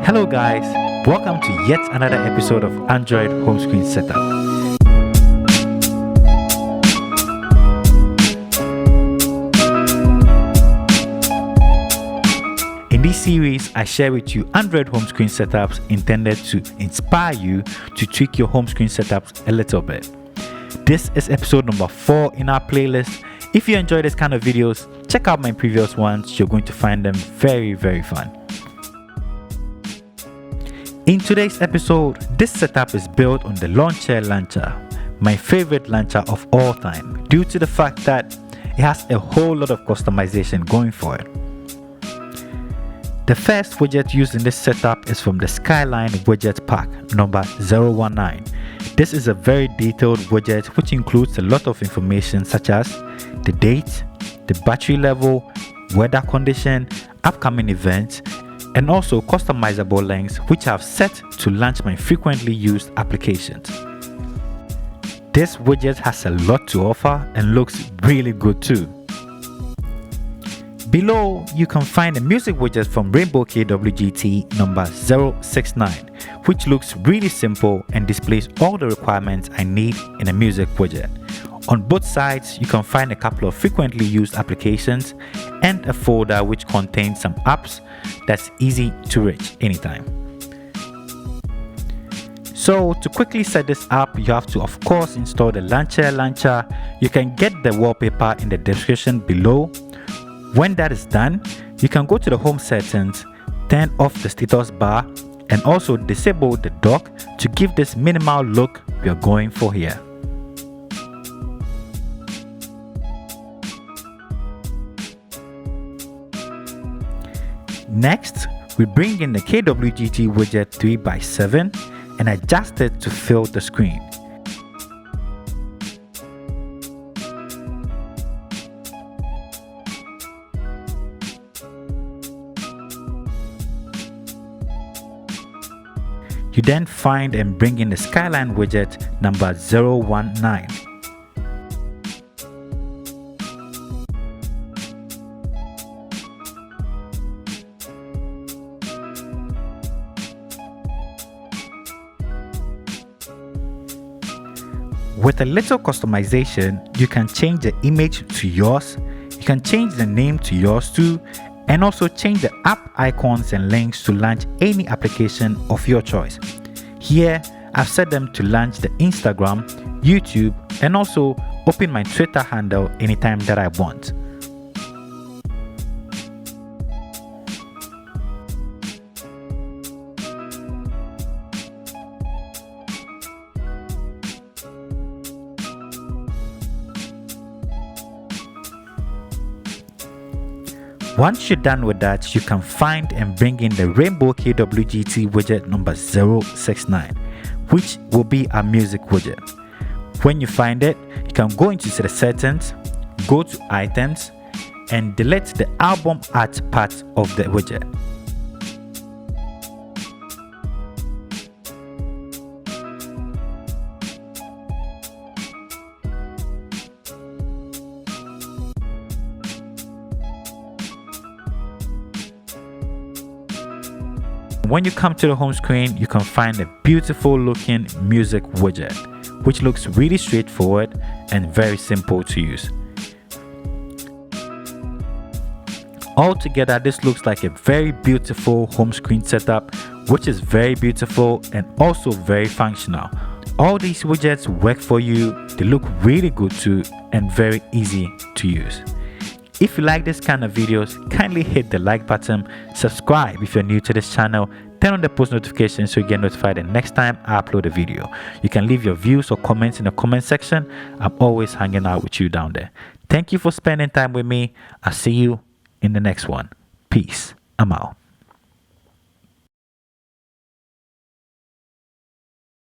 Hello guys, welcome to yet another episode of Android Homescreen Setup. In this series, I share with you Android home screen setups intended to inspire you to tweak your home screen setups a little bit. This is episode number 4 in our playlist. If you enjoy this kind of videos, check out my previous ones. You're going to find them very fun. In today's episode, this setup is built on the LAWNCHAIR launcher, my favorite launcher of all time, due to the fact that it has a whole lot of customization going for it. The first widget used in this setup is from the SKYLINE widget pack number 019. This is a very detailed widget which includes a lot of information such as the date, the battery level, weather condition, upcoming events, and also customizable links which I've set to launch my frequently used applications. This widget has a lot to offer and looks really good too. Below, you can find a music widget from KWGT number 069, which looks really simple and displays all the requirements I need in a music widget. On both sides, you can find a couple of frequently used applications and a folder which contains some apps that's easy to reach anytime. So to quickly set this up, you have to of course install the LAWNCHAIR launcher. You can get the wallpaper in the description below. When that is done, you can go to the home settings, turn off the status bar, and also disable the dock to give this minimal look we are going for here. Next, we bring in the KWGT widget 3x7 and adjust it to fill the screen. You then find and bring in the SKYLINE widget number 019. With a little customization, you can change the image to yours, you can change the name to yours too, and also change the app icons and links to launch any application of your choice. Here, I've set them to launch the Instagram, YouTube, and also open my Twitter handle anytime that I want. Once you're done with that, you can find and bring in the Rainbow KWGT widget number 069, which will be a music widget. When you find it, you can go into the settings, go to items, and delete the album art part of the widget. When you come to the home screen, you can find a beautiful looking music widget, which looks really straightforward and very simple to use. Altogether, this looks like a very beautiful home screen setup, which is very beautiful and also very functional. All these widgets work for you, they look really good too, and very easy to use. If you like this kind of videos, kindly hit the like button, subscribe if you're new to this channel, turn on the post notifications so you get notified the next time I upload a video. You can leave your views or comments in the comment section. I'm always hanging out with you down there. Thank you for spending time with me. I'll see you in the next one. Peace. I'm out.